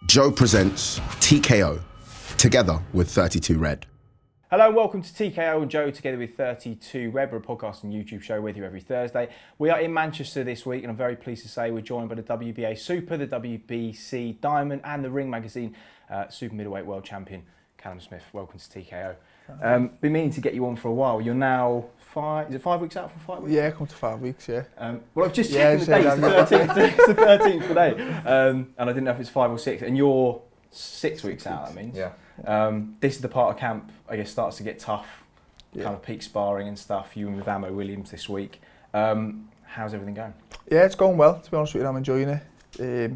Joe presents TKO, together with 32 Red. Hello and welcome to TKO and Joe together with 32 Red. We're a podcast and YouTube show with you every Thursday. We are in Manchester this week and I'm very pleased to say we're joined by the WBA Super, the WBC Diamond and the Ring Magazine super middleweight world champion, Callum Smith. Welcome to TKO. Been meaning to get you on for a while. You're now 5 weeks out from fight week? Yeah, come to 5 weeks, yeah. Well, I've just checked the date, it's the 13th today. And I didn't know if it's 5 or 6. And you're 6 weeks out, that means. Yeah. This is the part of camp, I guess, starts to get tough, kind of peak sparring and stuff. You and with Amo Williams this week. How's everything going? Yeah, it's going well, to be honest with you. I'm enjoying it.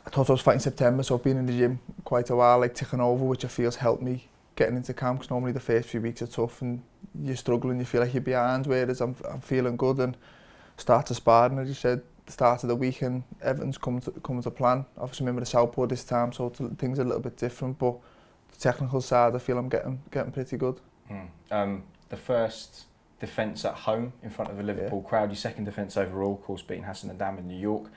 I thought I was fighting in September, so I've been in the gym quite a while, like ticking over, which I feel has helped me getting into camp, because normally the first few weeks are tough and you're struggling, you feel like you're behind, whereas I'm feeling good and start to spar, and as you said, the start of the week and everything's come to plan. Obviously I'm in with the southpaw this time, so things are a little bit different, but the technical side I feel I'm getting pretty good. The first defence at home in front of a Liverpool crowd, your second defence overall, of course beating Hassan and Dam in New York.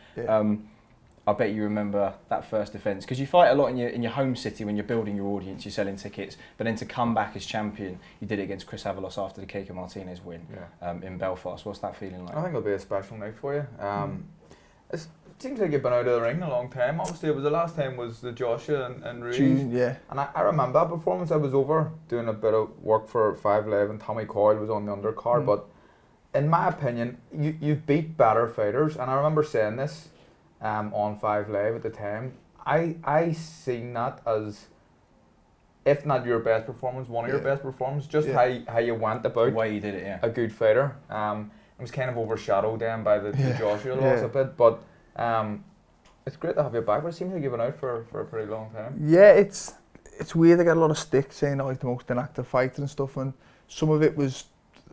I bet you remember that first defence, because you fight a lot in your home city when you're building your audience, you're selling tickets, but then to come back as champion, you did it against Chris Avalos after the Kiko Martinez win in Belfast. What's that feeling like? I think it'll be a special night for you. It seems like you've been out of the ring a long time. Obviously, it was the last time was the Joshua and Ruiz. June, yeah. And I remember that performance. I was over doing a bit of work for 5 Live, and Tommy Coyle was on the undercard. But in my opinion, you've beat better fighters, and I remember saying this on 5 Live at the time. I seen that as, if not your best performance, one of your best performances. Just how you went about the way you did it, a good fighter. It was kind of overshadowed then by the Joshua loss a bit, but it's great to have you back. But it seems like you've been out for a pretty long time. Yeah, it's weird. I get a lot of stick saying I'm like the most inactive fighter and stuff, and some of it was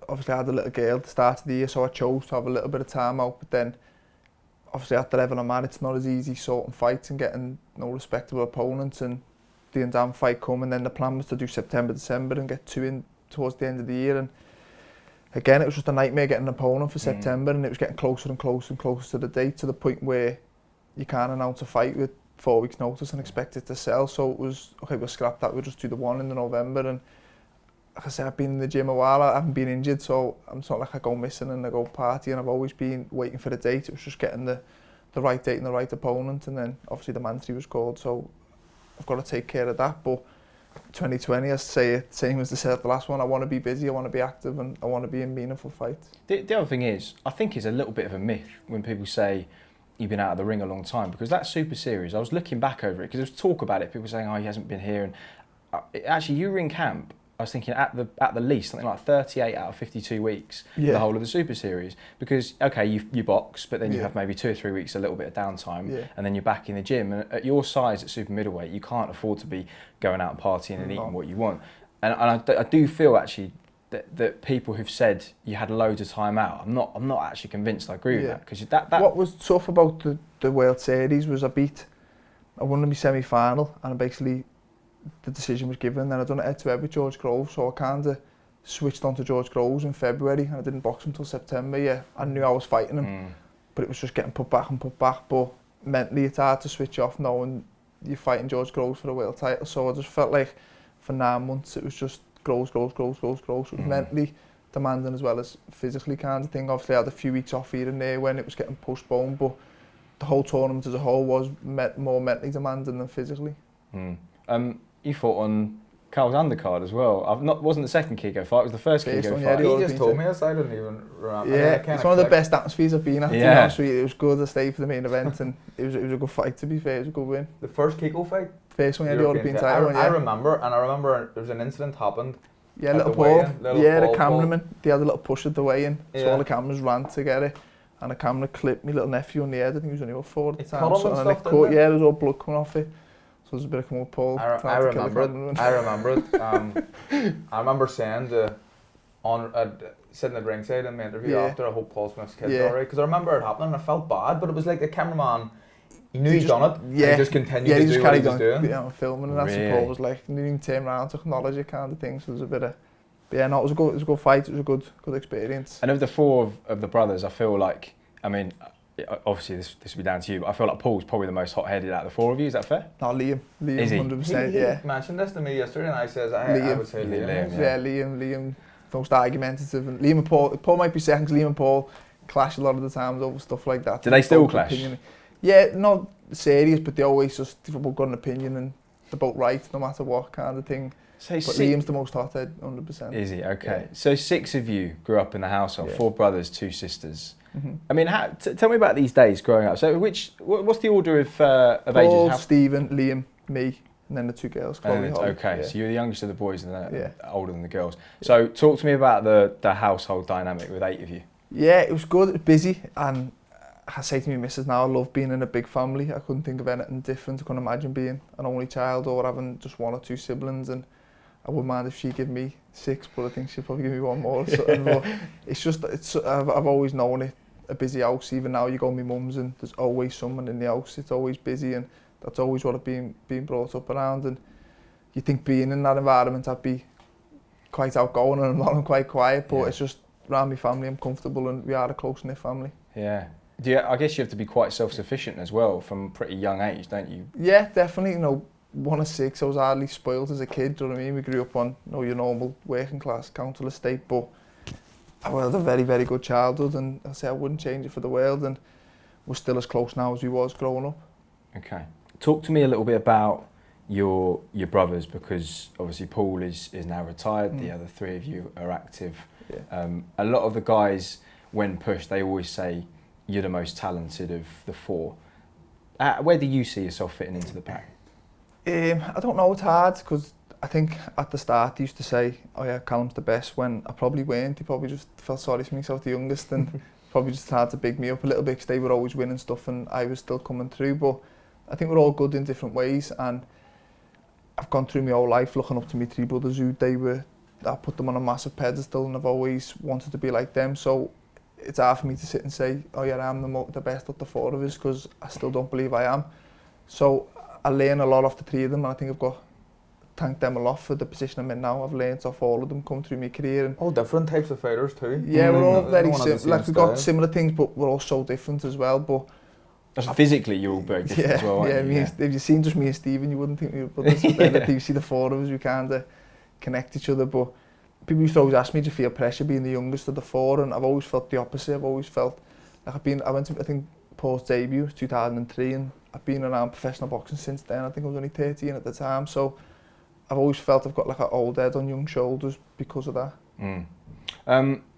obviously I had a little girl at the start of the year, so I chose to have a little bit of time out. But then obviously at the level I'm at, it's not as easy sorting fights and getting respectable opponents, and the Dam fight come, and then the plan was to do September, December and get 2 in towards the end of the year, and again it was just a nightmare getting an opponent for September, and it was getting closer and closer and closer to the date, to the point where you can't announce a fight with 4 weeks notice and expect it to sell. So it was, okay, we'll scrap that, we'll just do the one in the November. And like I said, I've been in the gym a while, I haven't been injured, so it's not like I go missing and I go party, and I've always been waiting for the date. It was just getting the right date and the right opponent, and then obviously the Mansory was called, so I've got to take care of that. But 2020, I say it, same as I said at the last one, I want to be busy, I want to be active, and I want to be in meaningful fights. The other thing is, I think it's a little bit of a myth when people say you've been out of the ring a long time, because that Super Series, I was looking back over it, because there was talk about it, people saying, oh, he hasn't been here, and actually you were in camp, I was thinking at the least something like 38 out of 52 weeks, the whole of the Super Series, because okay, you box, but then you have maybe 2 or 3 weeks a little bit of downtime, and then you're back in the gym. And at your size at super middleweight, you can't afford to be going out and partying and eating what you want. And I do feel actually that people who've said you had loads of time out, I'm not actually convinced I agree with that, because that what was tough about the World Series was I won in my semi-final, and basically the decision was given. Then I done it head-to-head with George Groves, so I kind of switched on to George Groves in February, and I didn't box him until September. Yeah, I knew I was fighting him, but it was just getting put back. But mentally it's hard to switch off knowing you're fighting George Groves for the world title. So I just felt like for 9 months it was just Groves. It was mentally demanding as well as physically kind of thing. Obviously I had a few weeks off here and there when it was getting postponed, but the whole tournament as a whole was more mentally demanding than physically. You fought on Carl's undercard as well. Wasn't the second Kiko fight, it was the first Kiko fight. He just told me this, I didn't even remember. Yeah, it's one of the best atmospheres I've been at. It was good, I stayed for the main event, and it was a good fight, to be fair. It was a good win. The first Kiko fight? First one, the European title one, I remember there was an incident happened. Yeah, little Paul. The cameraman, they had a little push at the weigh-in, so all the cameras ran together, and the camera clipped my little nephew on the head. I think he was only about 4 at the time. There was all blood coming off it. So there's a bit of come up, Paul. I remember it. I remember saying sitting at ringside in the interview after, I hope Paul Smith's kid's alright, because I remember it happening and I felt bad, but it was like the cameraman, he knew he'd done it, and he just continued to do what he was doing. Yeah, filming, and that's what Paul was like, he didn't even turn around to acknowledge it kind of thing, so there was a bit of, but yeah, no, it was a good fight, it was a good experience. And of the 4 of the brothers, I feel like, I mean, obviously this will be down to you, but I feel like Paul's probably the most hot-headed out of the four of you. Is that fair? No, Liam, Is he? 100%, He yeah. mentioned this to me yesterday, and I says I Liam. would say Is it Liam. Liam? Yeah, Liam, most argumentative, and Liam and Paul might be second, 'cause Liam and Paul clash a lot of the times over stuff like that. Do they still clash? Yeah, not serious, but they always just, they've both got an opinion and they're both right, no matter what kind of thing. So But Liam's the most hothead, 100%. Is he? Okay. Yeah. So 6 of you grew up in the household, Yeah. 4 brothers, 2 sisters. Mm-hmm. I mean, tell me about these days growing up. So what's the order of Paul, ages? Stephen, Liam, me, and then the 2 girls, Chloe, Holly. Okay, Yeah. so you're the youngest of the boys and Yeah. older than the girls. So talk to me about the household dynamic with 8 of you. Yeah, it was good, it was busy, and I say to my missus now, I love being in a big family. I couldn't think of anything different. I couldn't imagine being an only child or having just 1 or 2 siblings, and I wouldn't mind if she gave me 6, but I think she'd probably give me 1 more. But I've always known it, a busy house. Even now you go to my mum's and there's always someone in the house. It's always busy, and that's always what I've been brought up around. And you think being in that environment I'd be quite outgoing, and I'm quite quiet, but it's just around my family I'm comfortable, and we are a close-knit family. Yeah. I guess you have to be quite self-sufficient as well from a pretty young age, don't you? Yeah, definitely. 1 of 6, I was hardly spoilt as a kid, do you know what I mean? We grew up on your normal working class council estate, but I had a very, very good childhood, and I say I wouldn't change it for the world, and we're still as close now as we was growing up. Okay. Talk to me a little bit about your brothers, because obviously Paul is now retired, the other 3 of you are active. Yeah. A lot of the guys, when pushed, they always say you're the most talented of the 4. Where do you see yourself fitting into the pack? I don't know, it's hard, because I think at the start they used to say, oh yeah, Callum's the best, when I probably weren't. They probably just felt sorry for me, so I was the youngest, and probably just had to big me up a little bit, because they were always winning stuff and I was still coming through. But I think we're all good in different ways, and I've gone through my whole life looking up to my 3 brothers who I put them on a massive pedestal, and I've always wanted to be like them. So it's hard for me to sit and say, oh yeah, I'm the best of the 4 of us, because I still don't believe I am. So I learn a lot off the 3 of them, and I think I've got to thank them a lot for the position I'm in now. I've learned off all of them, come through my career. And All different types of fighters too. yeah, we're all very similar. similar. Like, we've got similar things, but we're all so different as well. But physically, you're all very different as well, aren't you? If you seen just me and Stephen, you wouldn't think we were brothers. But then if you see the 4 of us, we kind of connect each other. But people used to always ask me, do you feel pressure being the youngest of the 4? And I've always felt the opposite. I've always felt like I went to, I think, Paul's debut was 2003, and I've been around professional boxing since then. I think I was only 13 at the time, so I've always felt I've got like an old head on young shoulders because of that.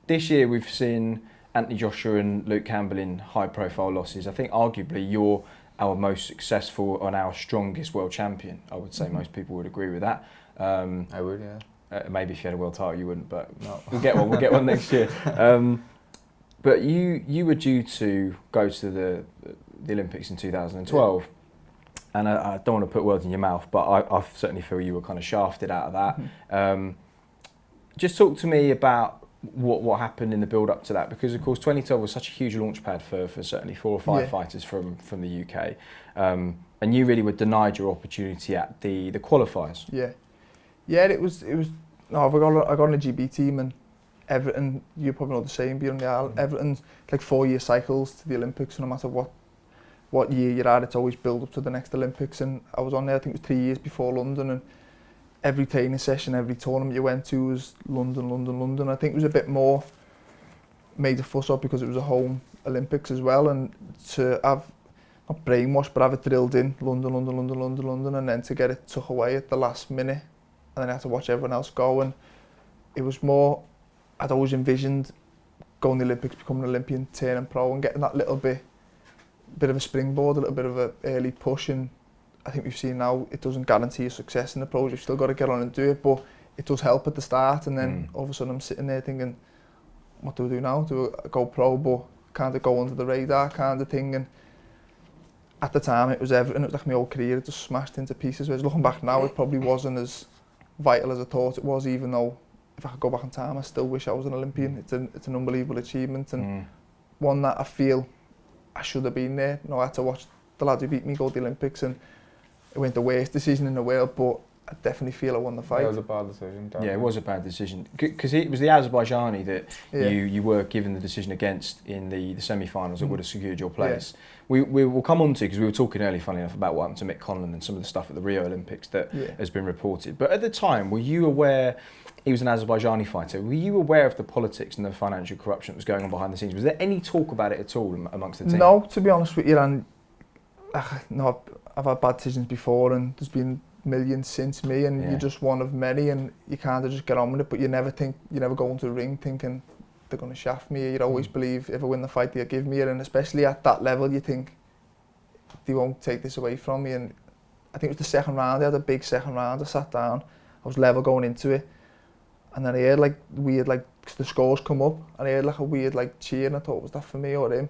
This year we've seen Anthony Joshua and Luke Campbell in high-profile losses. I think arguably you're our most successful and our strongest world champion. I would say most people would agree with that. I would, yeah. Maybe if you had a world title you wouldn't, but no. We'll get one next year. But you were due to go to the Olympics in 2012, and I don't want to put words in your mouth, but I certainly feel you were kind of shafted out of that. Just talk to me about what happened in the build up to that, because of course 2012 was such a huge launch pad for certainly 4 or 5 fighters from the UK, and you really were denied your opportunity at the qualifiers. Yeah, it was. No, I got on a GB team, and everything, you probably know the same, being on the island, everything's like 4-year cycles to the Olympics, so no matter what year you're at, it's always build up to the next Olympics. And I was on there, I think it was 3 years before London, and every training session, every tournament you went to was London. I think it was a bit more made a fuss up because it was a home Olympics as well, and to have, not brainwashed, but have it drilled in, London, and then to get it took away at the last minute, and then I had to watch everyone else go. And it was more, I'd always envisioned going to the Olympics, becoming an Olympian, turning pro, and getting that little bit of a springboard, a little bit of an early push. And I think we've seen now it doesn't guarantee your success in the pros. You've still got to get on and do it, but it does help at the start. And then all of a sudden I'm sitting there thinking, what do I do now? Do I go pro, but kind of go under the radar kind of thing? And at the time it was everything. It was like my whole career, it just smashed into pieces. Whereas looking back now, it probably wasn't as vital as I thought it was, even though if I could go back in time, I still wish I was an Olympian. It's an unbelievable achievement, and one that I feel I should have been there. I had to watch the lads who beat me go to the Olympics, and it went the worst decision in the world, but I definitely feel I won the fight. It was a bad decision. Definitely. Yeah, it was a bad decision because it was the Azerbaijani that Yeah. you were given the decision against in the semi-finals that would have secured your place. Yeah. We will come on to, because we were talking earlier, funny enough, about what happened to Mick Conlan and some of the stuff at the Rio Olympics that has been reported. But at the time, were you aware he was an Azerbaijani fighter? Were you aware of the politics and the financial corruption that was going on behind the scenes? Was there any talk about it at all amongst the team? No, to be honest with you, and no, I've had bad decisions before, and there's been millions since me, and you're just one of many, and you kind of just get on with it. But you never go into the ring thinking they're going to shaft me. You'd always believe if I win the fight, they'll give me it, and especially at that level, you think they won't take this away from me. And I think it was the second round. I had a big second round. I sat down. I was level going into it, and then I heard like weird, like the scores come up, and I heard like a weird like cheer, and I thought, was that for me or him?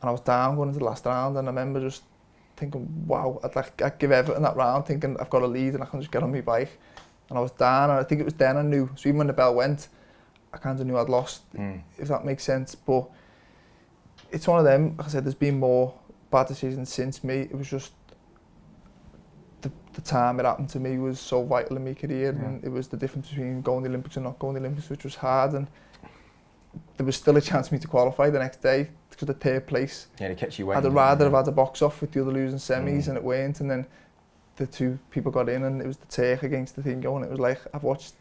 And I was down going into the last round, and I remember just thinking, wow, I'd give everything that round, thinking I've got a lead and I can just get on my bike. And I was down, and I think it was then I knew. So even when the bell went, I kind of knew I'd lost, if that makes sense. But it's one of them. Like I said, there's been more bad decisions since me. It was just the time it happened to me was so vital in my career, and it was the difference between going to the Olympics and not going to the Olympics, which was hard. And there was still a chance for me to qualify the next day because of the third place. Yeah, they kept you waiting. I'd rather have had a box off with the other losing semis, and it weren't. And then the two people got in, and it was the Turk against the thing going. It was like, I've watched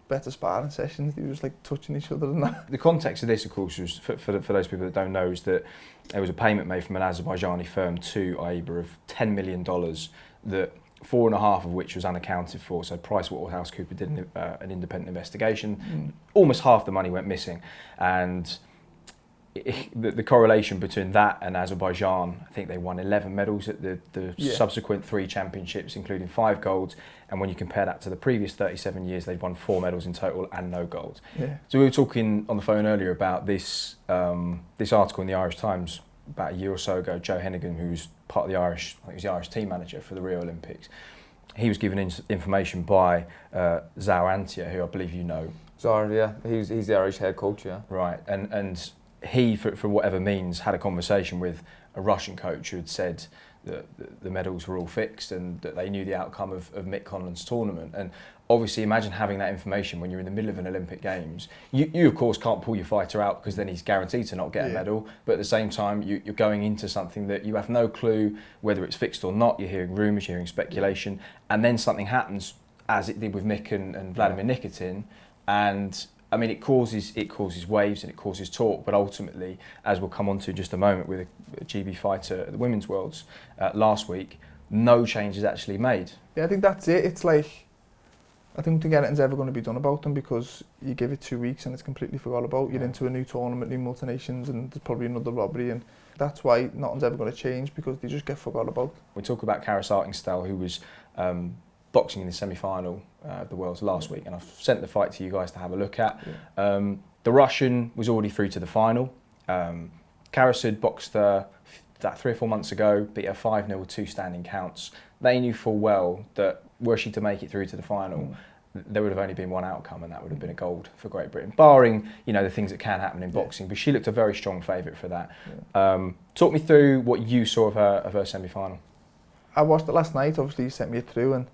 better sparring sessions. They were just like touching each other and that. The context of this, of course, was for those people that don't know, is that there was a payment made from an Azerbaijani firm to AIBA of $10 million, that 4.5 of which was unaccounted for. So PricewaterhouseCoopers did an independent investigation. Almost half the money went missing, and the correlation between that and Azerbaijan, I think they won 11 medals at the subsequent 3 championships, including 5 golds. And when you compare that to the previous 37 years, they'd won 4 medals in total and no gold. Yeah. So we were talking on the phone earlier about this this article in the Irish Times about a year or so ago. Joe Hennigan, who was part of the Irish, I think he was the Irish team manager for the Rio Olympics, he was given information by Zao Antia, who I believe you know. Zao, yeah, he's the Irish head coach, yeah. Right, and he, for whatever means, had a conversation with a Russian coach who had said that the medals were all fixed and that they knew the outcome of Mick Conlan's tournament. And obviously imagine having that information when you're in the middle of an Olympic Games. You of course can't pull your fighter out because then he's guaranteed to not get a medal, but at the same time you're going into something that you have no clue whether it's fixed or not. You're hearing rumours, you're hearing speculation, and then something happens, as it did with Mick and Vladimir Nikitin, and I mean, it causes waves and it causes talk, but ultimately, as we'll come on to in just a moment with a GB fighter at the Women's Worlds last week, no change is actually made. Yeah, I think that's it. It's like, I don't think anything's ever going to be done about them because you give it 2 weeks and it's completely forgot about. You're into a new tournament, new multi-nations, and there's probably another robbery, and that's why nothing's ever going to change because they just get forgot about. We talk about Karas Artingstall, who was boxing in the semi-final of the Worlds last week, and I've sent the fight to you guys to have a look at. Yeah. The Russian was already through to the final. Karas had boxed her that 3 or 4 months ago, beat her 5-0 with 2 standing counts. They knew full well that were she to make it through to the final, there would have only been one outcome, and that would have been a gold for Great Britain, barring the things that can happen in boxing. But she looked a very strong favourite for that. Yeah. Talk me through what you saw of her semi-final. I watched it last night. Obviously, you sent me it through, and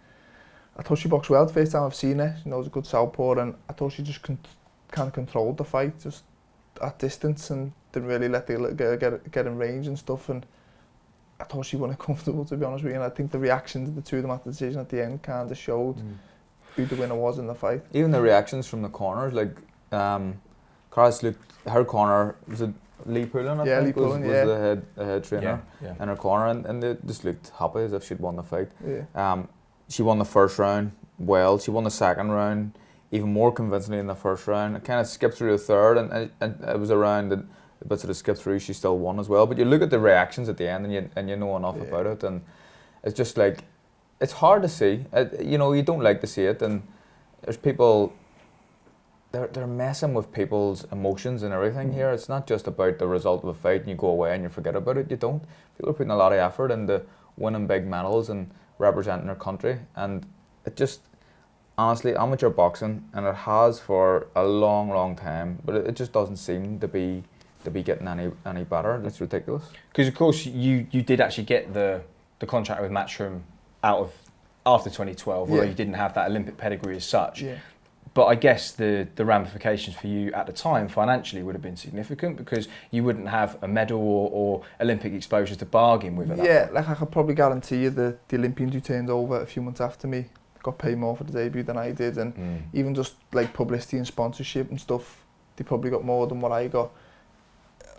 I thought she boxed well the first time I've seen her. She knows a good southpaw, and I thought she just kind of controlled the fight just at distance and didn't really let the little girl get in range and stuff. And I thought she won it comfortable, to be honest with you. And I think the reactions of the two of them at the decision at the end kind of showed who the winner was in the fight. Even the reactions from the corners, like Karas looked, her corner was it Lee Poulin, I think, was the head trainer in her corner, and they just looked happy as if she'd won the fight. Yeah. She won the first round well. She won the second round even more convincingly in the first round. It kind of skipped through the third, and it was a round that the bits that it skipped through, she still won as well. But you look at the reactions at the end, and you know enough about it, and it's just like, it's hard to see. You don't like to see it, and there's people. They're messing with people's emotions and everything here. It's not just about the result of a fight and you go away and you forget about it. You don't. People are putting a lot of effort into winning big medals and representing their country, and it just, honestly, amateur boxing, and it has for a long time, but it just doesn't seem to be getting any better. It's ridiculous. Because of course you did actually get the contract with Matchroom out of after 2012, although you didn't have that Olympic pedigree as such. But I guess the ramifications for you at the time financially would have been significant because you wouldn't have a medal or Olympic exposure to bargain with at that point. Like I could probably guarantee you the Olympians who turned over a few months after me got paid more for the debut than I did, and even just like publicity and sponsorship and stuff, they probably got more than what I got.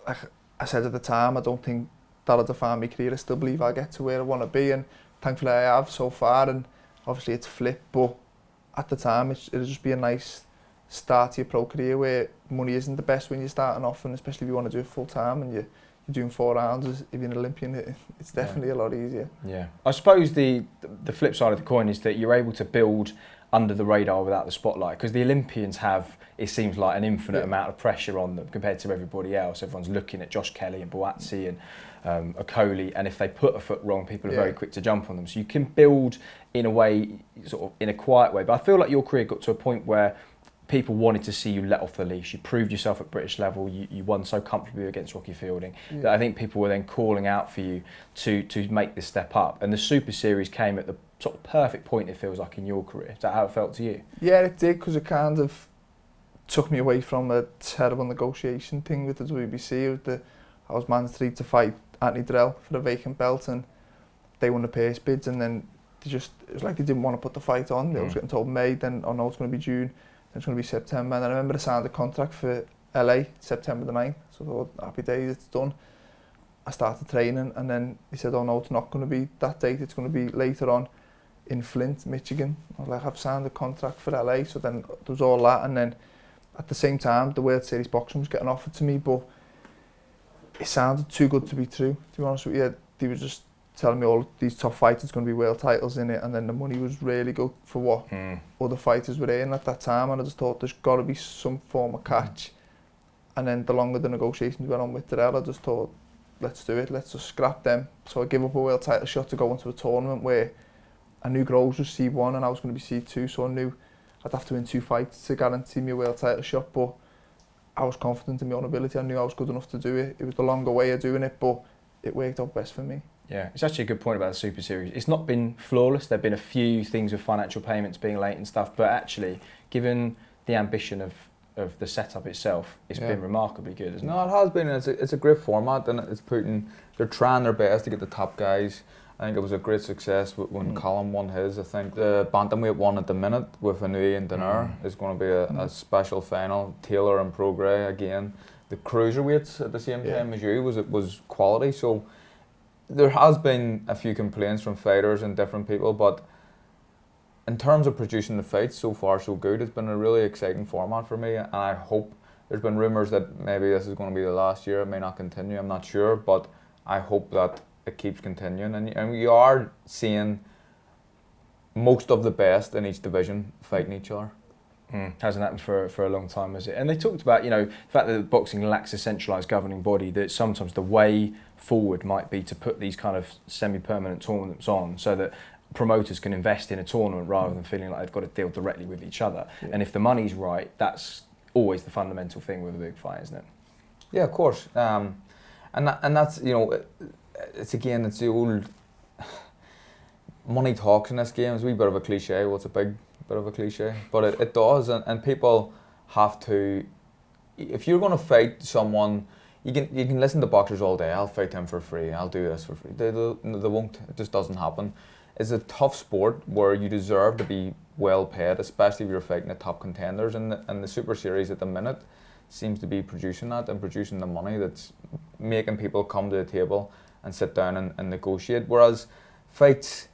Like I said at the time, I don't think that'll define my career. I still believe I'll get to where I want to be, and thankfully I have so far, and obviously it's flipped, but at the time it'll just be a nice start to your pro career where money isn't the best when you're starting off, and especially if you want to do it full time and you're doing 4 rounds if you're an Olympian, it's definitely a lot easier. Yeah, I suppose the flip side of the coin is that you're able to build under the radar without the spotlight, because the Olympians have, it seems like, an infinite amount of pressure on them compared to everybody else. Everyone's looking at Josh Kelly and bouts and Okoli, and if they put a foot wrong, people are very quick to jump on them. So you can build in a way, sort of in a quiet way. But I feel like your career got to a point where people wanted to see you let off the leash. You proved yourself at British level. You won so comfortably against Rocky Fielding that I think people were then calling out for you to make this step up. And the Super Series came at the sort of perfect point, it feels like, in your career. Is that how it felt to you? Yeah, it did, because it kind of took me away from a terrible negotiation thing with the WBC. I was mandatory to fight Anthony Drell for the vacant belt, and they won the purse bids, and then it was like they didn't want to put the fight on. They was getting told May, then no, it's going to be June, then it's going to be September. And I remember I signed a contract for LA September the 9th, so I thought, happy days, it's done. I started training, and then he said, oh no, it's not going to be that date, it's going to be later on in Flint, Michigan. I was like, I've signed a contract for LA, so then there was all that, and then at the same time the World Series boxing was getting offered to me, but it sounded too good to be true, to be honest with you. They were just telling me all these top fighters going to be world titles in it, and then the money was really good for what other fighters were earning at that time, and I just thought there's got to be some form of catch. And then the longer the negotiations went on with Darrell, I just thought, let's do it, let's just scrap them. So I gave up a world title shot to go into a tournament where I knew Groves was C1 and I was going to be C2, so I knew I'd have to win 2 fights to guarantee me a world title shot, but I was confident in my own ability. I knew I was good enough to do it. It was the longer way of doing it, but it worked out best for me. Yeah, it's actually a good point about the Super Series. It's not been flawless. There have been a few things with financial payments being late and stuff, but actually, given the ambition of the setup itself, it's been remarkably good, isn't it? No, it has been. It's a great format, and they're trying their best to get the top guys. I think it was a great success when Callum won his. I think the bantamweight one at the minute with Inui and Dinar is going to be a special final. Taylor and Prograis again. The cruiserweights at the same time as you was quality. So there has been a few complaints from fighters and different people, but in terms of producing the fights, so far so good. It's been a really exciting format for me, and I hope, there's been rumours that maybe this is going to be the last year. It may not continue, I'm not sure, but I hope that it keeps continuing, and we are seeing most of the best in each division fighting each other. Hasn't happened for a long time, has it? And they talked about, the fact that boxing lacks a centralised governing body, that sometimes the way forward might be to put these kind of semi-permanent tournaments on so that promoters can invest in a tournament rather than feeling like they've got to deal directly with each other. And if the money's right, that's always the fundamental thing with a big fight, isn't it? Yeah, of course. And that's, it's the old money talks in this game. It's a wee bit of a cliche. Well, it's a big bit of a cliche, but it does, and people have to. If you're going to fight someone, you can listen to boxers all day. I'll fight him for free. I'll do this for free. They won't. It just doesn't happen. It's a tough sport where you deserve to be well paid, especially if you're fighting the top contenders. And the Super Series at the minute seems to be producing that and producing the money that's making people come to the table and sit down and negotiate. Whereas fights,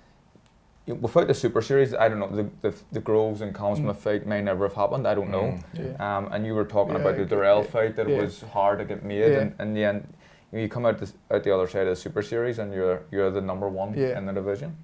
without the Super Series, I don't know, the Groves and Callum Smith fight may never have happened, I don't know. And you were talking about the Darrell fight, that it was hard to get made, and in the end, you come out the other side of the Super Series and you're the number one in the division.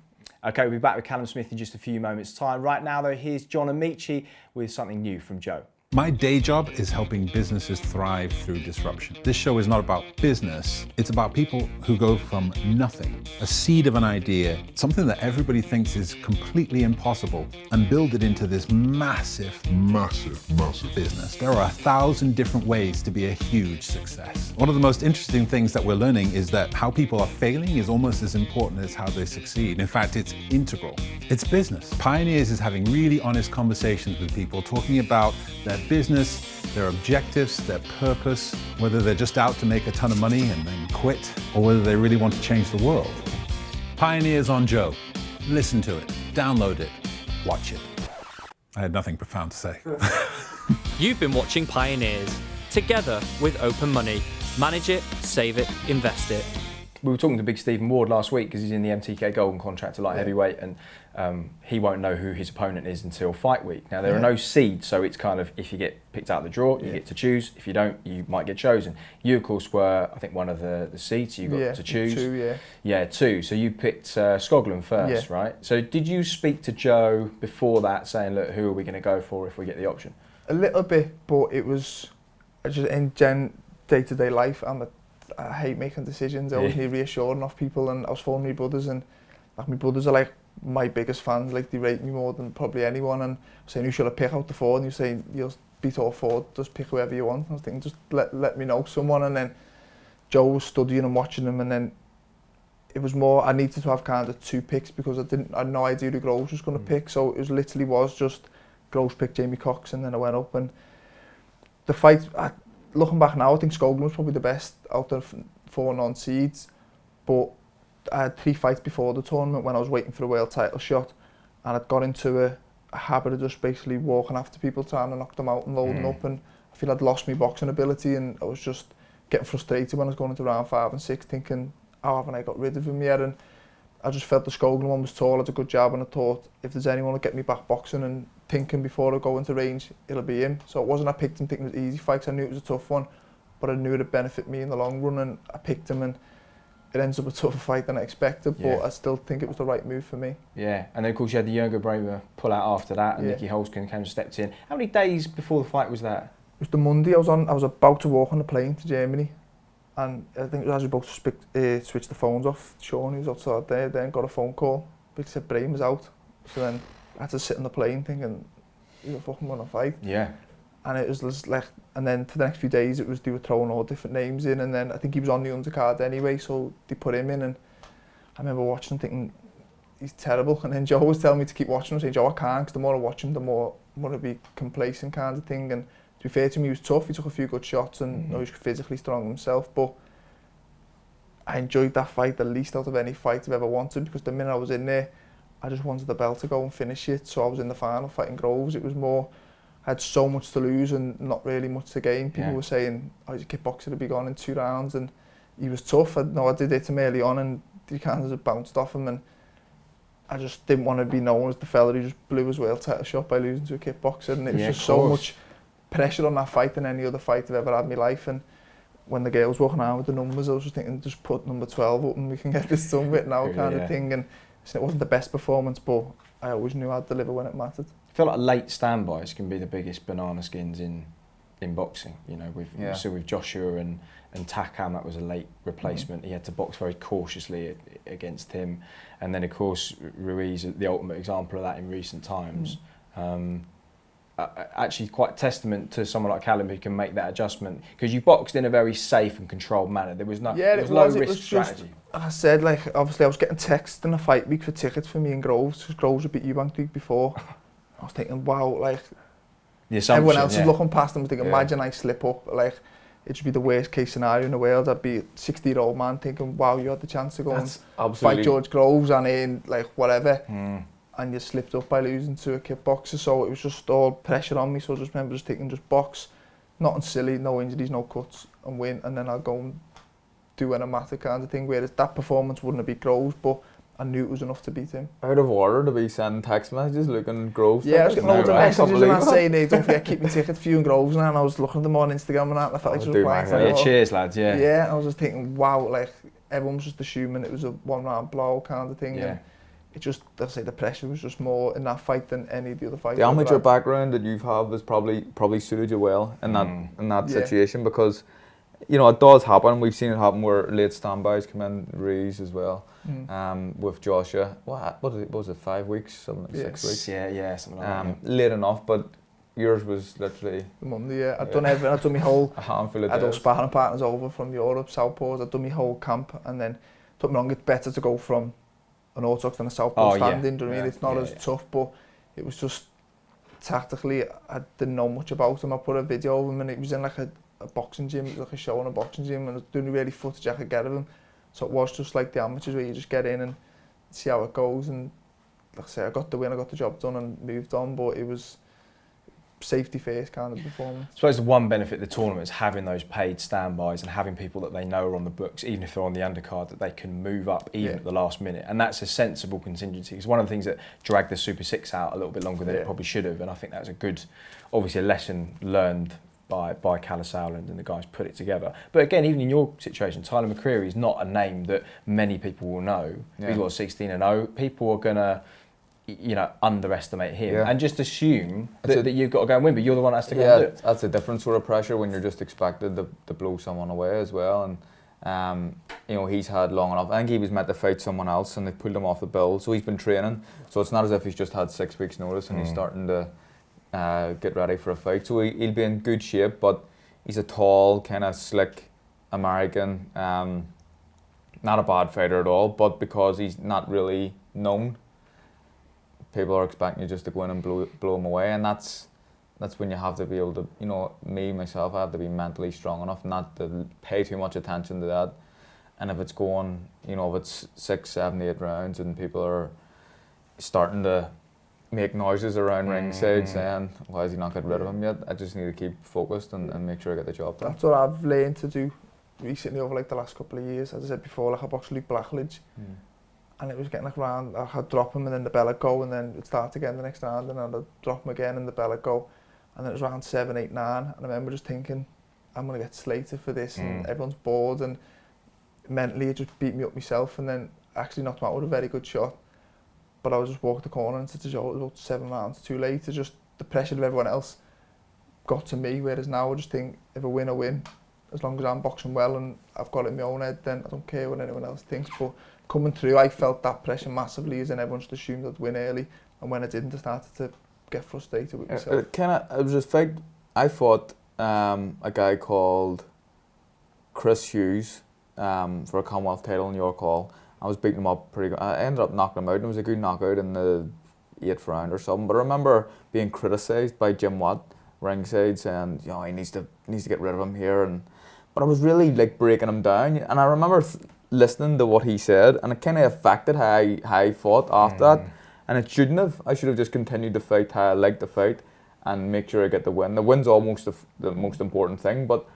Okay, we'll be back with Callum Smith in just a few moments' time. Right now, though, here's John Amici with something new from Joe. My day job is helping businesses thrive through disruption. This show is not about business, it's about people who go from nothing, a seed of an idea, something that everybody thinks is completely impossible, and build it into this massive business. There are 1,000 different ways to be a huge success. One of the most interesting things that we're learning is that how people are failing is almost as important as how they succeed. In fact, it's integral. It's business. Pioneers is having really honest conversations with people, talking about their business, their objectives, their purpose, whether they're just out to make a ton of money and then quit, or whether they really want to change the world. Pioneers on Joe. Listen to it, download it, watch it. I had nothing profound to say. You've been watching Pioneers, together with Open Money. Manage it, save it, invest it. We were talking to Big Stephen Ward last week because he's in the MTK Golden contract to light heavyweight, and he won't know who his opponent is until fight week. Now, there are no seeds, so it's kind of, if you get picked out of the draw, you get to choose. If you don't, you might get chosen. You, of course, were, I think, one of the seeds, so you got to choose. Two. So you picked Skoglund first, right? So did you speak to Joe before that, saying, look, who are we going to go for if we get the option? A little bit, but it was just in day-to-day life, I hate making decisions. I always need reassuring off people, and I was phoning my brothers, and like, my brothers are like my biggest fans. Like, they rate me more than probably anyone, and saying, who should I pick out the four? And you're saying, you'll beat all four, just pick whoever you want. I was thinking, just let me know someone. And then Joe was studying and watching them, and then it was more, I needed to have kind of two picks because I had no idea who Groves was going to pick. So it was just Groves picked Jamie Cox, and then I went up. And the fight, looking back now, I think Skoglund was probably the best out of 4 non-seeds, but I had 3 fights before the tournament when I was waiting for a world title shot, and I'd got into a habit of just basically walking after people, trying to knock them out and loading up, and I feel I'd lost my boxing ability, and I was just getting frustrated when I was going into round 5 and 6, thinking, how haven't I got rid of him yet? And I just felt the Skoglund one was tall, had a good jab, and I thought, if there's anyone to get me back boxing and thinking before I go into range, it'll be him. So it wasn't I picked him thinking it was an easy fight, I knew it was a tough one, but I knew it'd benefit me in the long run, and I picked him, and it ends up a tougher fight than I expected, but I still think it was the right move for me. Yeah, and then of course you had the Jürgen Braver pull out after that, and Nicky Holzken came and stepped in. How many days before the fight was that? It was the Monday. I was about to walk on the plane to Germany, and I think it was as we both switched the phones off. Sean, who was outside there, then got a phone call. He said Brain was out, so then I had to sit on the plane thinking, you fucking want to fight. Yeah. And it was just like, and then for the next few days, they were throwing all different names in, and then I think he was on the undercard anyway, so they put him in, and I remember watching him thinking, he's terrible. And then Joe was telling me to keep watching him, saying, Joe, I can't, because the more I watch him, the more I want to be complacent kind of thing. And to be fair to him, he was tough, he took a few good shots, and he was physically strong himself, but I enjoyed that fight the least out of any fight I've ever wanted, because the minute I was in there, I just wanted the belt to go and finish it. So I was in the final fighting Groves. It was more, I had so much to lose and not really much to gain. People were saying, oh, he's a kickboxer to be gone in 2 rounds, and he was tough. I did it to him early on, and he kind of just bounced off him, and I just didn't want to be known as the fella who just blew his world title shot by losing to a kickboxer, and it was just so much pressure on that fight than any other fight I've ever had in my life. And when the girl was walking around with the numbers, I was just thinking, just put number 12 up and we can get this done with now kind of thing. And so it wasn't the best performance, but I always knew I'd deliver when it mattered. I feel like late standbys can be the biggest banana skins in boxing. You know, with Joshua and Takam, that was a late replacement. He had to box very cautiously against him. And then, of course, Ruiz, the ultimate example of that in recent times. Actually quite testament to someone like Callum who can make that adjustment, because you boxed in a very safe and controlled manner. There was no low risk strategy. Like I said, like, obviously I was getting texts in a fight week for tickets for me and Groves, because Groves had beat Eubank the week before. I was thinking, wow, like, everyone else is looking past them thinking, imagine I slip up, like, it should be the worst case scenario in the world. I'd be a 60-year-old man thinking, wow, you had the chance to go and fight George Groves and in, like, whatever. And you slipped up by losing to a kickboxer, so it was just all pressure on me. So I just remember just thinking, just box, nothing silly, no injuries, no cuts, and win, and then I'll go and do an amateur kind of thing. Whereas that performance wouldn't have beat Groves, but I knew it was enough to beat him. Out of order to be sending text messages looking Groves. Yeah, I was getting loads of messages and I saying, hey, don't forget keep me tickets for you and Groves, and I was looking at them on Instagram and that, and I felt like just replying. Cheers, lads. Yeah, I was just thinking, wow, like, everyone was just assuming it was a 1-round blow kind of thing. And it just, let's say, the pressure was just more in that fight than any of the other fights. The amateur background that you have is probably suited you well in that situation, because it does happen. We've seen it happen where late standbys come in, Ruiz as well, with Joshua. What was it, 5 weeks, something like 6 weeks? Yeah, something like that. Late enough, but yours was literally the Monday. Yeah, I'd done everything. I'd done my whole. A handful of days. I'd all sparring partners over from Europe, Southpaws. I'd done my whole camp, and then took me long. It's better to go from an orthodox than a Southpaw standing. Do you know what I mean? It's not as tough, but it was just tactically. I didn't know much about him. I put a video of him, and it was in like a boxing gym. It was like a show in a boxing gym, and I was doing really footage I could get of him. So it was just like the amateurs where you just get in and see how it goes. And like I say, I got the win, I got the job done, and moved on. But it was safety first kind of performance. I suppose the one benefit of the tournament is having those paid standbys and having people that they know are on the books, even if they're on the undercard, that they can move up even at the last minute. And that's a sensible contingency. Because one of the things that dragged the Super 6 out a little bit longer than it probably should have, and I think that was a good, obviously a lesson learned by Callum and the guys put it together. But again, even in your situation, Tyler McCreary is not a name that many people will know. He's got 16-0. People are going to underestimate him and just assume that you've got to go and win, but you're the one that has to go and do it. That's a different sort of pressure when you're just expected to blow someone away as well. And he's had long enough. I think he was meant to fight someone else, and they pulled him off the bill. So he's been training. So it's not as if he's just had 6 weeks' notice and he's starting to get ready for a fight. So he'll be in good shape. But he's a tall, kind of slick American. Not a bad fighter at all, but because he's not really known, people are expecting you just to go in and blow him away, and that's when you have to be able to, myself, I have to be mentally strong enough not to pay too much attention to that. And if it's going, if it's 6, 7, 8 rounds and people are starting to make noises around ringside saying, why has he not got rid of him yet? I just need to keep focused and make sure I get the job done. That's what I've learned to do recently over like the last couple of years. As I said before, like I boxed Luke Blackledge. And it was getting like round, I'd drop him and then the bell would go, and then it'd start again the next round, and I'd drop him again and the bell would go. And then it was round 7, 8, 9, and I remember just thinking, I'm going to get slated for this, and everyone's bored, and mentally it just beat me up myself, and then actually knocked him out with a very good shot. But I was just walked the corner and said to Joe, it was about 7 rounds too late. It's just the pressure of everyone else got to me, whereas now I just think, if I win, I win. As long as I'm boxing well and I've got it in my own head, then I don't care what anyone else thinks. But coming through, I felt that pressure massively, as in everyone just assumed I'd win early, and when I didn't, I started to get frustrated with myself. It was a fight. I fought a guy called Chris Hughes for a Commonwealth title in York Hall. I was beating him up pretty good. I ended up knocking him out, and it was a good knockout in the 8th round or something. But I remember being criticised by Jim Watt ringside, saying, he needs to get rid of him here, but I was really like breaking him down, and I remember listening to what he said, and it kind of affected how I fought after that, and it shouldn't have. I should have just continued to fight how I like to fight and make sure I get the win. The win's almost the most important thing, but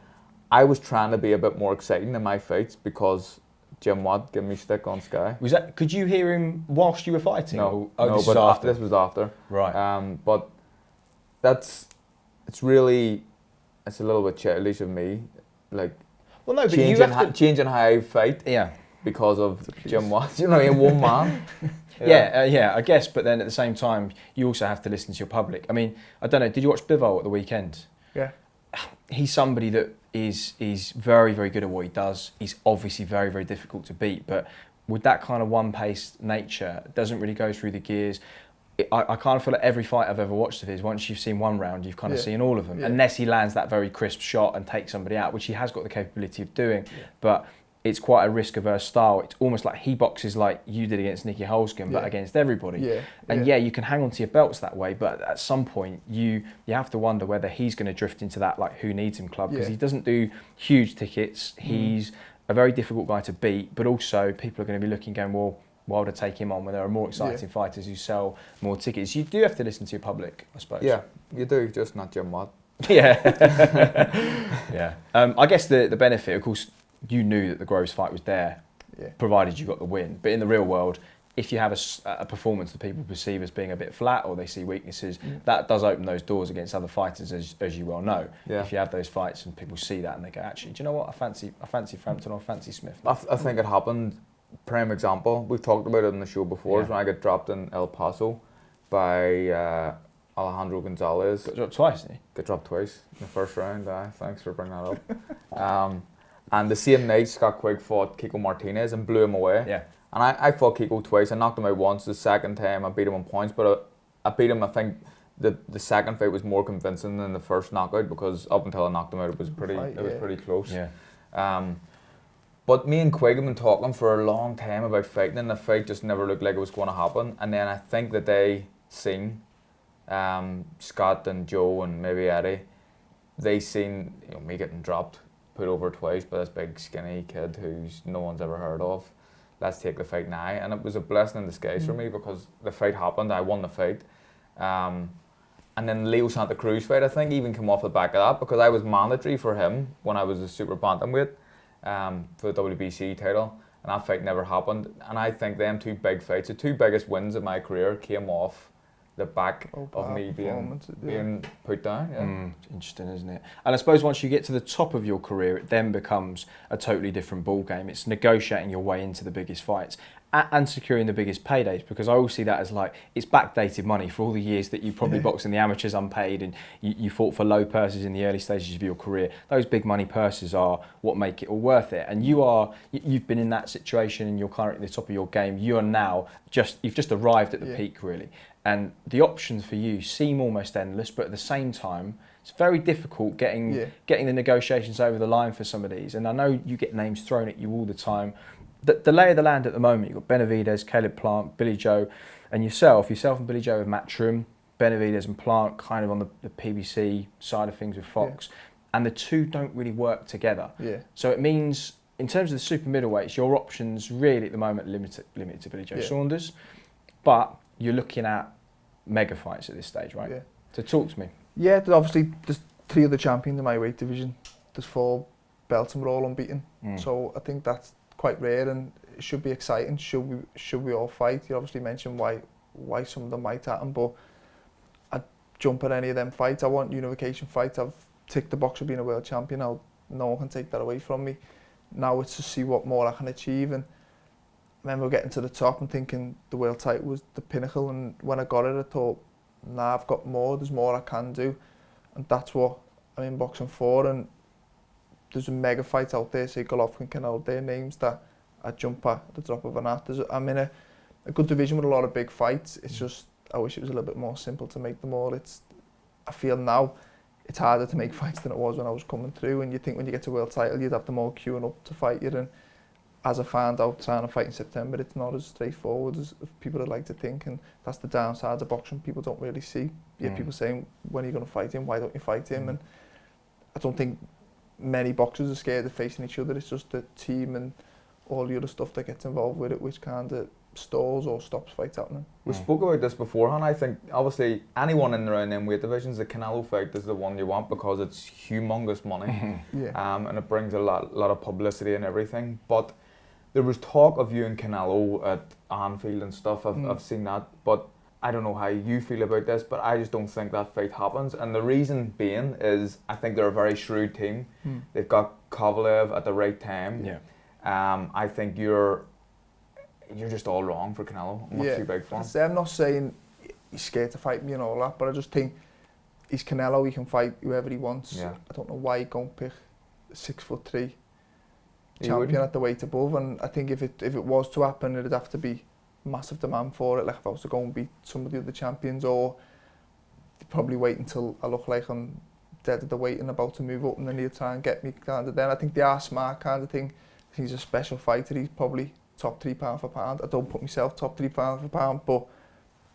I was trying to be a bit more exciting in my fights because Jim Watt gave me stick on Sky. Could you hear him whilst you were fighting? No, this was after. Right. But it's a little bit childish of me, like. Well, no, but changing how I fight because of Jim Watt, one man. I guess, but then at the same time, you also have to listen to your public. I mean, I don't know, did you watch Bivol at the weekend? Yeah. He's somebody that is very, very good at what he does. He's obviously very, very difficult to beat, but with that kind of one-paced nature, it doesn't really go through the gears. I kind of feel like every fight I've ever watched of his, once you've seen one round, you've kind of seen all of them. Unless he lands that very crisp shot and takes somebody out, which he has got the capability of doing. But it's quite a risk-averse style. It's almost like he boxes like you did against Nicky Holzgen, but against everybody. And you can hang on to your belts that way, but at some point you have to wonder whether he's going to drift into that like who needs him club, because he doesn't do huge tickets. He's a very difficult guy to beat, but also people are going to be looking going, well, why would I take him on when there are more exciting fighters who sell more tickets? You do have to listen to your public, I suppose. Yeah, you do, just not Jim Watt. Yeah. I guess the benefit, of course, you knew that the Groves fight was there, provided you got the win. But in the real world, if you have a performance that people perceive as being a bit flat or they see weaknesses, that does open those doors against other fighters, as you well know. If you have those fights and people see that and they go, actually, do you know what? I fancy Frampton or I fancy Smith. I think it happened prime example, we've talked about it on the show before, is when I got dropped in El Paso by Alejandro Gonzalez. Got dropped twice, didn't he? Got dropped twice in the first round. Thanks for bringing that up. And the same night, Scott Quigg fought Kiko Martinez and blew him away. Yeah. And I fought Kiko twice. I knocked him out once. The second time, I beat him on points, but I beat him. I think the second fight was more convincing than the first knockout, because up until I knocked him out, it was pretty close. Yeah. But me and Quigg have been talking for a long time about fighting, and the fight just never looked like it was going to happen. And then I think that they seen Scott and Joe and maybe Eddie, they seen me getting dropped, put over twice by this big skinny kid who's no one's ever heard of. Let's take the fight now. And it was a blessing in disguise for me, because the fight happened, I won the fight. And then Leo Santa Cruz fight, I think, even came off the back of that, because I was mandatory for him when I was a super bantamweight for the WBC title, and that fight never happened. And I think them two big fights, the two biggest wins of my career, came off the back of me being put down. Interesting, isn't it? And I suppose once you get to the top of your career, it then becomes a totally different ball game. It's negotiating your way into the biggest fights and securing the biggest paydays, because I always see that as like, it's backdated money for all the years that you probably boxed in the amateurs unpaid, and you fought for low purses in the early stages of your career. Those big money purses are what make it all worth it. And you've been in that situation, and you're currently at the top of your game. You are now you've just arrived at the peak, really. And the options for you seem almost endless, but at the same time, it's very difficult getting the negotiations over the line for some of these. And I know you get names thrown at you all the time. The lay of the land at the moment, you've got Benavidez, Caleb Plant, Billy Joe, and yourself and Billy Joe with Matchroom, Benavidez and Plant kind of on the PBC side of things with Fox. And the two don't really work together. Yeah. So it means, in terms of the super middleweights, your options really at the moment limited to Billy Joe Saunders. But you're looking at mega fights at this stage, right? Yeah. So talk to me. Yeah, obviously there's 3 other champions in my weight division. There's 4 belts and we're all unbeaten. So I think that's quite rare, and it should be exciting. Should we all fight? You obviously mentioned why some of them might happen, but I'd jump at any of them fights. I want unification fights. I've ticked the box of being a world champion. No one can take that away from me. Now it's to see what more I can achieve. And I remember getting to the top and thinking the world title was the pinnacle, and when I got it, I thought, nah, I've got more. There's more I can do, and that's what I'm in boxing for. And there's a mega fight out there, say Golovkin, Canelo, they're names that I jump at the drop of an hat. I'm in a good division with a lot of big fights. It's just, I wish it was a little bit more simple to make them all. I feel now it's harder to make fights than it was when I was coming through, and you think when you get to world title, you'd have them all queuing up to fight you. And as I found out, trying to fight in September, it's not as straightforward as people would like to think, and that's the downside of boxing. People don't really see. You hear people saying, when are you going to fight him? Why don't you fight him? And I don't think many boxers are scared of facing each other. It's just the team and all the other stuff that gets involved with it, which kind of stalls or stops fights happening. We spoke about this beforehand. I think obviously anyone in and around them weight divisions, the Canelo fight is the one you want, because it's humongous money. And it brings a lot of publicity and everything. But there was talk of you and Canelo at Anfield and stuff. I've seen that, but I don't know how you feel about this, but I just don't think that fight happens. And the reason being is I think they're a very shrewd team. They've got Kovalev at the right time. I think you're just all wrong for Canelo. I'm not too big for him. I'm not saying he's scared to fight me and all that, but I just think he's Canelo. He can fight whoever he wants. I don't know why he can't pick 6'3" champion at the weight above. And I think if it was to happen, it'd have to be massive demand for it. Like if I was to go and beat some of the other champions, or probably wait until I look like I'm dead at the weight and about to move up, and then he'll try and get me kind of then. I think they are smart kind of thing. I think he's a special fighter. He's probably top 3 pound for pound. I don't put myself top 3 pound for pound, but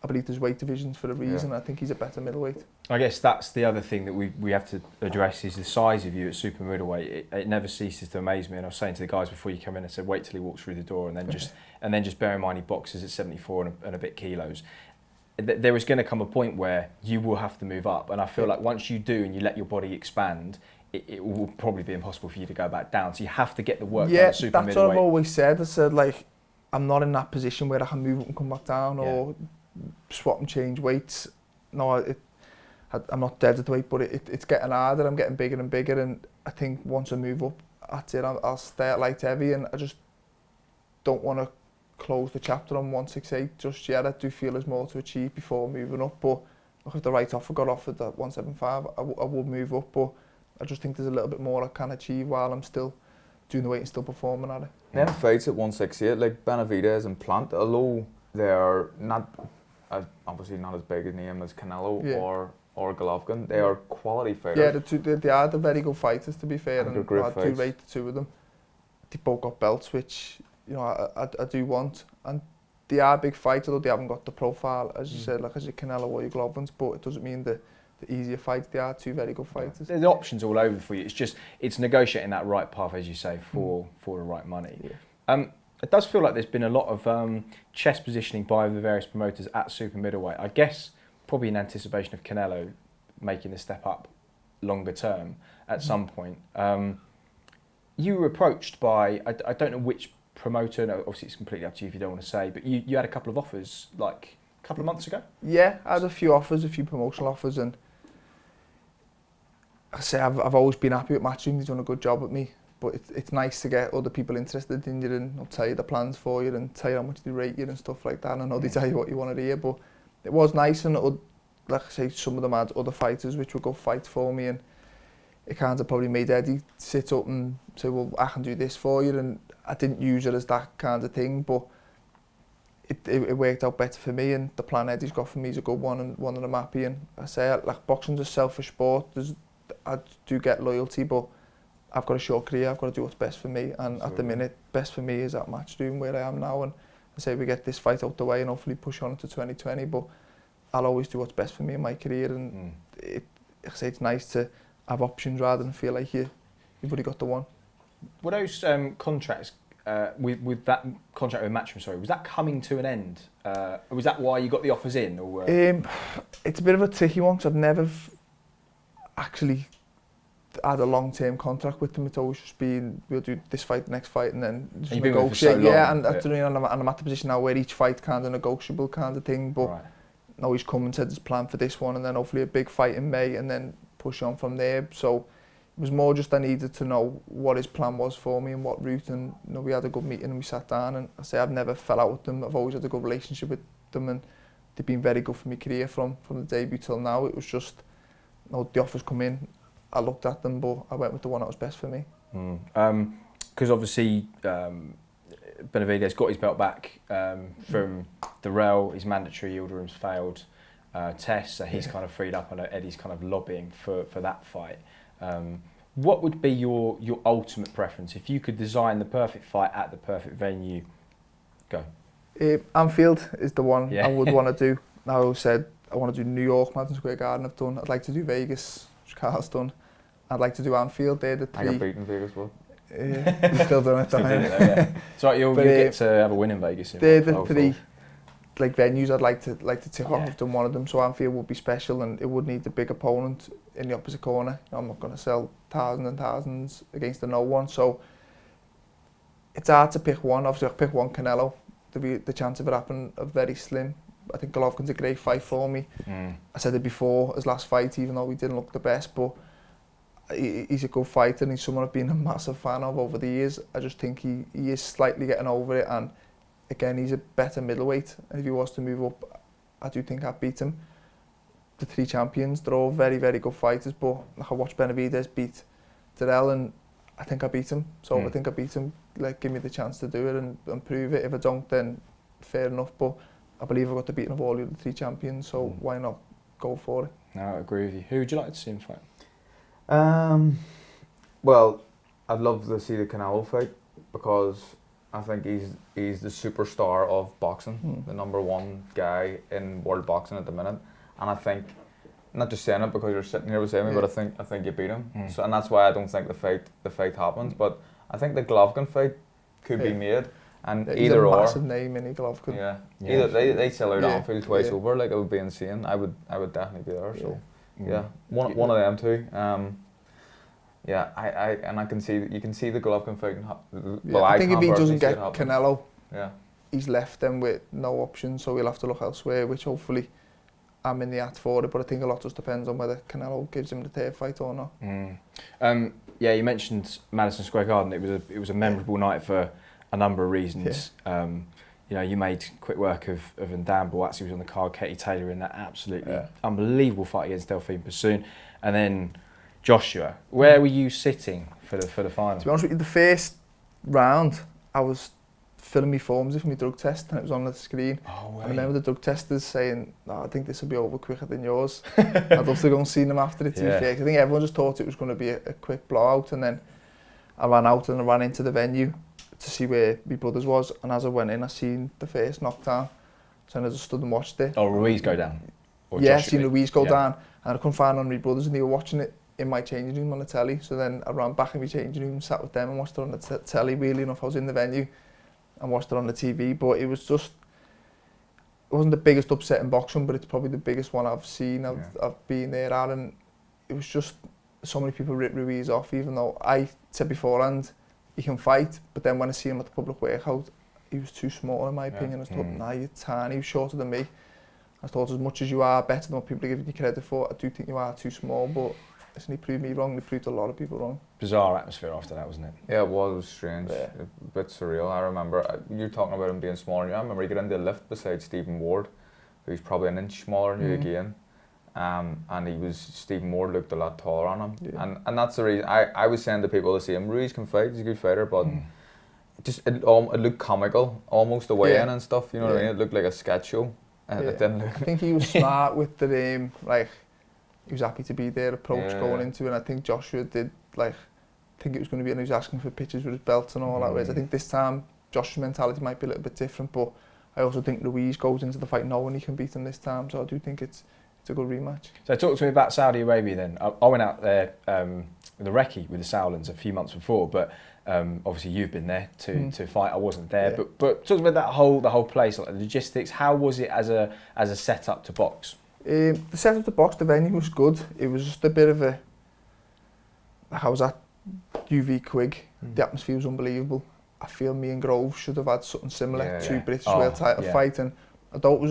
I believe there's weight divisions for a reason. I think he's a better middleweight. I guess that's the other thing that we have to address is the size of you at super middleweight. It never ceases to amaze me. And I was saying to the guys before you come in, I said, wait till he walks through the door, and then just bear in mind he boxes at 74 and a bit kilos. There is going to come a point where you will have to move up, and I feel like once you do and you let your body expand, it will probably be impossible for you to go back down. So you have to get the work done at super middleweight. Yeah, that's what I've always said. I said, like, I'm not in that position where I can move up and come back down or swap and change weights. No, I'm not dead at the weight, but it's getting harder. I'm getting bigger and bigger, and I think once I move up, that's it. I'll stay at light heavy, and I just don't want to close the chapter on 168 just yet. I do feel there's more to achieve before moving up, but if the right offer got offered at 175, I would move up, but I just think there's a little bit more I can achieve while I'm still doing the weight and still performing at it. Them fights at 168, like Benavidez and Plant, although they're not, obviously not as big a name as Canelo or Golovkin, they are quality fighters. Yeah, they are very good fighters, to be fair, and I do rate the two of them. They both got belts, which I do want, and they are big fighters, although they haven't got the profile, as you said, like as your Canelo or your Golovkins, but it doesn't mean the easier fights. They are two very good fighters. The options all over for you. It's negotiating that right path, as you say, for the right money. Yeah. It does feel like there's been a lot of chess positioning by the various promoters at super middleweight. I guess probably in anticipation of Canelo making the step up longer term at some point. You were approached by, I don't know which promoter, no, obviously it's completely up to you if you don't want to say, but you had a couple of offers like a couple of months ago? Yeah, I had a few offers, a few promotional offers, and I say I've always been happy with Matchroom. They've done a good job with me, but it's nice to get other people interested in you and they'll tell you the plans for you and tell you how much they rate you and stuff like that. And I know they tell you what you want to hear, but it was nice, and like I say, some of them had other fighters which were good fights for me, and it kind of probably made Eddie sit up and say, well, I can do this for you, and I didn't use it as that kind of thing, but it worked out better for me, and the plan Eddie's got for me is a good one and one that I'm happy in. I say, like, boxing's a selfish sport. I do get loyalty, but I've got a short career, I've got to do what's best for me, and at the minute, best for me is at Matchroom where I am now, and I say we get this fight out the way and hopefully push on into 2020, but I'll always do what's best for me in my career, and I say it's nice to have options rather than feel like you've already got the one. Were those contracts, with that contract with Matchroom, was that coming to an end? Was that why you got the offers in? Or it's a bit of a tricky one, because I've never actually had a long-term contract with them. It's always just been, we'll do this fight, the next fight, and then just negotiate. So long, and I'm at the position now where each fight kind of negotiable kind of thing, but now he's come and said there's a plan for this one, and then hopefully a big fight in May, and then push on from there. So it was more just I needed to know what his plan was for me and what route, and we had a good meeting and we sat down, and I say I've never fell out with them. I've always had a good relationship with them, and they've been very good for my career from the debut till now. It was just, the offers come in, I looked at them, but I went with the one that was best for me. Because obviously Benavidez got his belt back from the REL, his mandatory yield room's failed test, so he's kind of freed up. I know Eddie's kind of lobbying for that fight. What would be your ultimate preference if you could design the perfect fight at the perfect venue? Go. Anfield is the one I would want to do. I always said I want to do New York, Madison Square Garden. I've done. I'd like to do Vegas, which Carl's done. I'd like to do Anfield. They're the three. I got beaten in Vegas, well. You still done it, don't you? So you'll get to have a win in Vegas. They're the three like venues I'd like to tick off. I've done one of them, so Anfield would be special, and it would need a big opponent in the opposite corner. I'm not going to sell thousands and thousands against a no one, so it's hard to pick one. Obviously, I'll pick one Canelo. The chance of it happening are very slim. I think Golovkin's a great fight for me. I said it before, his last fight, even though he didn't look the best, but he's a good fighter, and he's someone I've been a massive fan of over the years. I just think he is slightly getting over it, and again, he's a better middleweight, and if he was to move up, I do think I'd beat him. The three champions, they're all very, very good fighters, but I watched Benavidez beat Terrell, and I think I beat him. So I think I beat him. Like, give me the chance to do it and prove it. If I don't, then fair enough, but I believe I've got the beating of all the three champions, so why not go for it? No, I agree with you. Who would you like to see him fight? Well, I'd love to see the Canelo fight, because I think he's the superstar of boxing, the #1 guy in world boxing at the minute. And I think, not just saying it because you're sitting here beside me, but I think you beat him. So, and that's why I don't think the fight happens. But I think the Golovkin fight could be made, and either or. He's a massive name in Golovkin. Yeah. Either they sell out Anfield twice over, like, it would be insane. I would definitely be there. So one of them two. I can see you can see the Golovkin fight. Well, I think if he doesn't get Canelo, yeah, he's left them with no options, so he'll have to look elsewhere, which hopefully I'm in the act for it, but I think a lot just depends on whether Canelo gives him the third fight or not. Yeah, you mentioned Madison Square Garden. It was a memorable night for a number of reasons. You know, you made quick work of Ndan Boatsi, he was on the card, Katie Taylor in that absolutely unbelievable fight against Delphine Bassoon, and then Joshua. Where were you sitting for the final? To be honest with you, the first round, I was filling my forms for my drug test, and it was on the screen. I remember the drug testers saying, I think this will be over quicker than yours. I'd love to go and see them after it, to be fair. I think everyone just thought it was going to be a quick blowout, and then I ran out and I ran into the venue to see where my brothers was, and as I went in, I seen the first knockdown, so I just stood and watched it. Oh, Ruiz go down? Or I seen Ruiz go down, and I couldn't find none of my brothers, and they were watching it in my changing room on the telly, so then I ran back in my changing room, sat with them and watched it on the telly. Weirdly enough, I was in the venue and watched it on the TV, but it was just, it wasn't the biggest upset in boxing, but it's probably the biggest one I've seen. I've been there at, and it was just, so many people ripped Ruiz off, even though I said beforehand, he can fight, but then when I see him at the public workout, he was too small in my opinion. I thought, nah, you're tiny, he was shorter than me. I thought, as much as you are better than what people are giving you credit for, I do think you are too small, but listen, he proved me wrong, he proved a lot of people wrong. Bizarre atmosphere after that, wasn't it? Yeah, it was strange, a bit surreal. I remember, you talking about him being smaller, I remember he got into the lift beside Stephen Ward, who's probably an inch smaller than you again. And Stephen Ward looked a lot taller on him, and that's the reason I was saying to people to see him, Ruiz can fight, he's a good fighter, but it looked comical, almost the weigh-in and stuff, you know what I mean? It looked like a sketch show. It didn't look. I think he was smart with the like, he was happy to be there, approach going into it, and I think Joshua did, like, I think it was going to be, and he was asking for pictures with his belt and all that. Whereas I think this time Joshua's mentality might be a little bit different, but I also think Ruiz goes into the fight knowing he can beat him this time, so I do think it's a good rematch. So talk to me about Saudi Arabia then. I went out there with the recce with the Sauerlands a few months before, but obviously you've been there to fight. I wasn't there, but talk about the whole place, like the logistics. How was it as a setup to box? The setup to box, the venue was good. It was just a bit of a, like I was at UV Quig. The atmosphere was unbelievable. I feel me and Grove should have had something similar to British world title fight, and I thought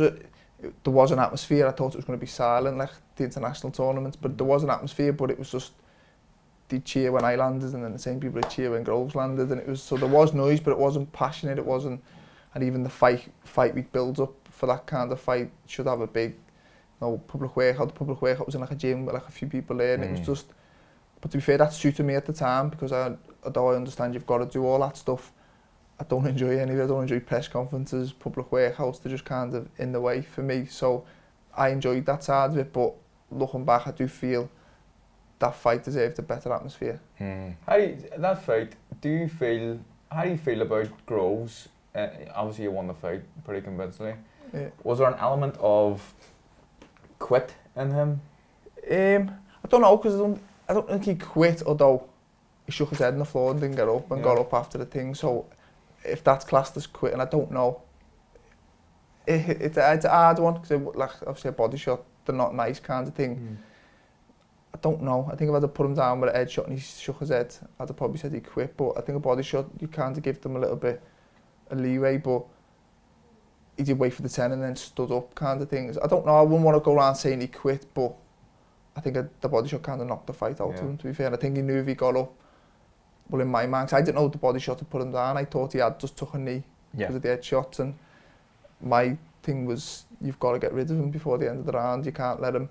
there was an atmosphere. I thought it was going to be silent like the international tournaments, but there was an atmosphere, but it was just, they'd cheer when I landed and then the same people would cheer when Groves landed, and it was, so there was noise, but it wasn't passionate, it wasn't, and even the fight week builds up for that kind of fight should have a big, public workout. The public workout was in like a gym with like a few people there, and it was just, but to be fair, that suited me at the time, because although I understand you've got to do all that stuff, I don't enjoy any of it. I don't enjoy press conferences, public workouts. They're just kind of in the way for me. So I enjoyed that side of it, but looking back, I do feel that fight deserved a better atmosphere. How do you feel about Groves? Obviously you won the fight pretty convincingly. Yeah. Was there an element of quit in him? I don't know, because I don't think he quit, although he shook his head on the floor and didn't get up, and got up after the thing. So if that's classed as quitting, I don't know. It's a hard one, because like obviously a body shot, they're not nice kind of thing. I don't know. I think if I'd have put him down with a head shot and he shook his head, I'd have probably said he quit. But I think a body shot, you kind of give them a little bit of leeway, but he did wait for the 10 and then stood up kind of things. I don't know, I wouldn't want to go around saying he quit, but I think the body shot kind of knocked the fight out of him, to be fair. And I think he knew if he got up, well, in my mind, 'cause I didn't know the body shot had put him down. I thought he had just took a knee because of the head shots, and my thing was, you've got to get rid of him before the end of the round. You can't let him,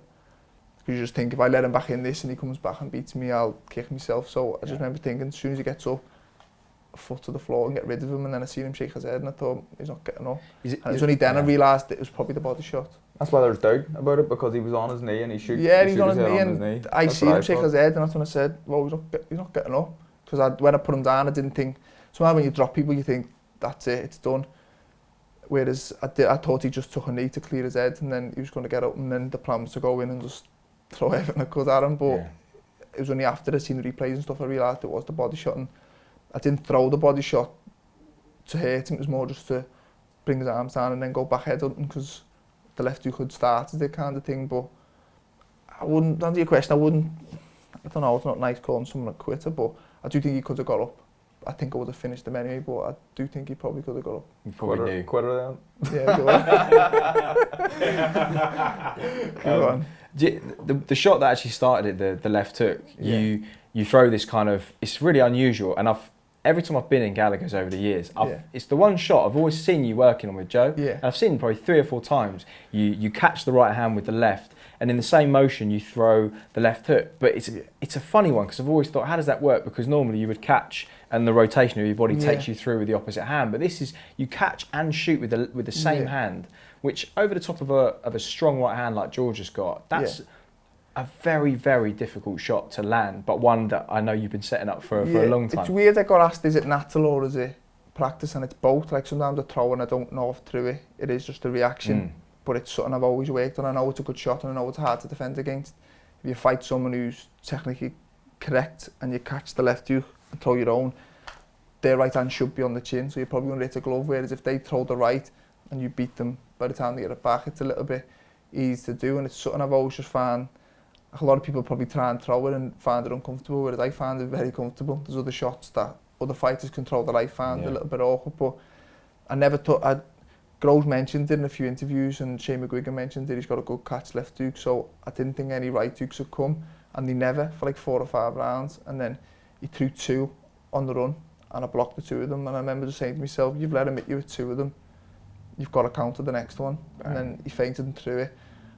because you just think, if I let him back in this and he comes back and beats me, I'll kick myself. So I just remember thinking, as soon as he gets up, a foot to the floor and get rid of him, and then I seen him shake his head and I thought, he's not getting up. And it was only then I realised it was probably the body shot. That's why there's doubt about it, because he was on his knee and he shook he's on his knee, and I seen him shake his head, and that's when I said, well, he's not getting up. Because when I put him down, I didn't think, sometimes when you drop people, you think, that's it, it's done. Whereas I thought he just took a knee to clear his head, and then he was going to get up, and then the plan was to go in and just throw everything I could at him. But it was only after I seen the replays and stuff, I realised it was the body shot, and I didn't throw the body shot to hurt him, it was more just to bring his arms down and then go back head hunting, because the left hook had started it kind of thing. But I wouldn't, to answer your question, I don't know, it's not nice calling someone a quitter, but I do think he could have got up. I think I would have finished him anyway, but I do think he probably could have got up. You probably knew. Quitter then? Yeah, go on. The shot that actually started it, the left hook, you throw this kind of, it's really unusual, and every time I've been in Gallagher's over the years, Yeah. it's the one shot I've always seen you working on with Joe. Yeah. And I've seen probably 3 or 4 times you catch the right hand with the left, and in the same motion you throw the left hook. But it's a funny one because I've always thought, how does that work? Because normally you would catch and the rotation of your body takes you through with the opposite hand. But this is, you catch and shoot with the same hand, which over the top of a strong right hand like George has got, that's a very, very difficult shot to land, but one that I know you've been setting up for a long time. It's weird. I got asked, is it natural or is it practice? And it's both. Like sometimes I throw and I don't know if through it is just a reaction, but it's something I've always worked on. I know it's a good shot and I know it's hard to defend against. If you fight someone who's technically correct and you catch the left hook and throw your own, their right hand should be on the chin, so you're probably going to hit a glove, whereas if they throw the right and you beat them, by the time they get it back, it's a little bit easy to do, and it's something I've always just found. A lot of people probably try and throw it and find it uncomfortable, whereas I find it very comfortable. There's other shots that other fighters control that I find a little bit awkward, but I never thought. Groves mentioned it in a few interviews, and Shane McGuigan mentioned it. He's got a good catch left hook, so I didn't think any right hooks would come, and they never for like 4 or 5 rounds. And then he threw 2 on the run, and I blocked the 2 of them. And I remember just saying to myself, "You've let him hit you with 2 of them. You've got to counter the next one." And then he feinted and threw it.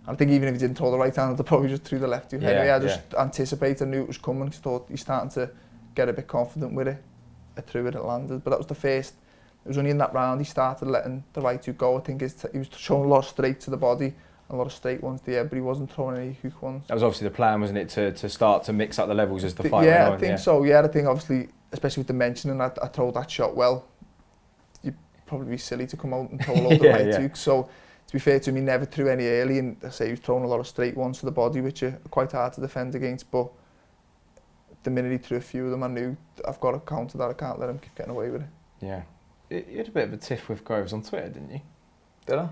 And I think even if he didn't throw the right hand, I'd probably just threw the left hook. Anyway, I just anticipated, I knew it was coming, because I thought he's starting to get a bit confident with it. I threw it, it landed. But that was the first. It was only in that round he started letting the right hook go. I think he was showing a lot of straight to the body, and a lot of straight ones there, but he wasn't throwing any hook ones. That was obviously the plan, wasn't it, to start to mix up the levels as the fight went on? I think so. Yeah, I think obviously, especially with the mentioning, I throw that shot well. You'd probably be silly to come out and throw all the right hooks. So to be fair to him, he never threw any early, and I say he was throwing a lot of straight ones to the body, which are quite hard to defend against. But the minute he threw a few of them, I knew I've got to counter that. I can't let him keep getting away with it. Yeah. You had a bit of a tiff with Groves on Twitter, didn't you? Did I?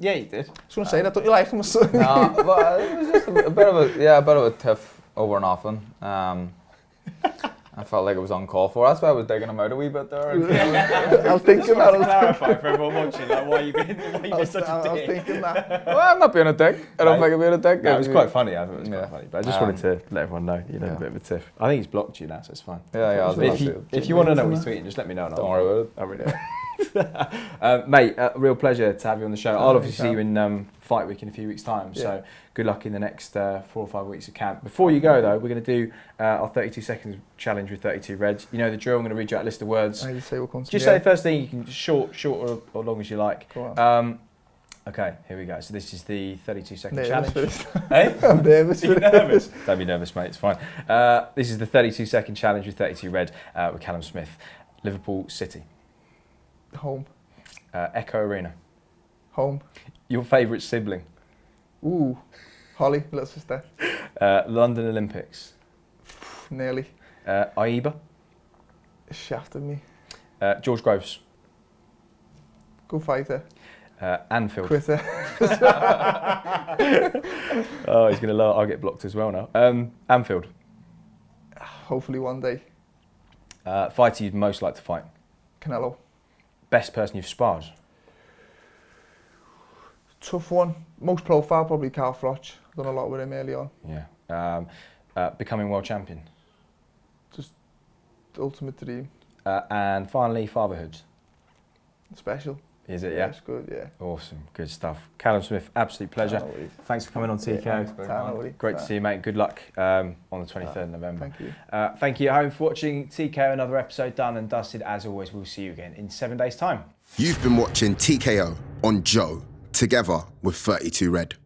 Yeah, you did. I was going to say that, don't you like him? No, but it was just a bit of a tiff over nothing. I felt like it was uncalled for. That's why I was digging him out a wee bit there. I was thinking that. To clarify for everyone watching, like, why you been such a dick? I was thinking that. Well, I'm not being a dick. I don't think I'm being a dick. No, it was quite funny. I thought it was quite funny. But I just wanted to let everyone know you had a bit of a tiff. I think he's blocked you now, so it's fine. Yeah. If you want to know what he's tweeting, just let me know. Don't worry about it. I really mate, real pleasure to have you on the show. I'll obviously see you in Fight Week in a few weeks' time, so good luck in the next 4 or 5 weeks of camp. Before you go though, we're going to do our 32 seconds challenge with 32 Reds. You know the drill. I'm going to read you out a list of words. I just say what comes just say the first thing. You can short or long as you like. Go on. Okay, here we go. So this is the 32-second Nervous challenge. Hey? I'm nervous. You're nervous? Don't be nervous, mate. It's fine. This is the 32-second challenge with 32 Red with Callum Smith. Liverpool City. Home. Echo Arena. Home. Your favourite sibling. Ooh. Holly, little sister. London Olympics. Nearly. Aiba. Shafted me. George Groves. Good fighter. Anfield. Quitter. Oh, he's going to lower. I'll get blocked as well now. Anfield. Hopefully one day. Fighter you'd most like to fight. Canelo. Best person you've sparred. Tough one. Most profile probably Carl Froch. Done a lot with him early on. Yeah. Becoming world champion. Just the ultimate dream. And finally, fatherhood. Special. Is it? Yeah. It's good. Yeah. Awesome. Good stuff. Callum Smith, absolute pleasure. Thanks for coming on TKO. Great to see you, mate. Good luck on the 23rd of November. Thank you. Thank you at home for watching TKO. Another episode done and dusted. As always, we'll see you again in 7 days' time. You've been watching TKO on Joe, together with 32 Red.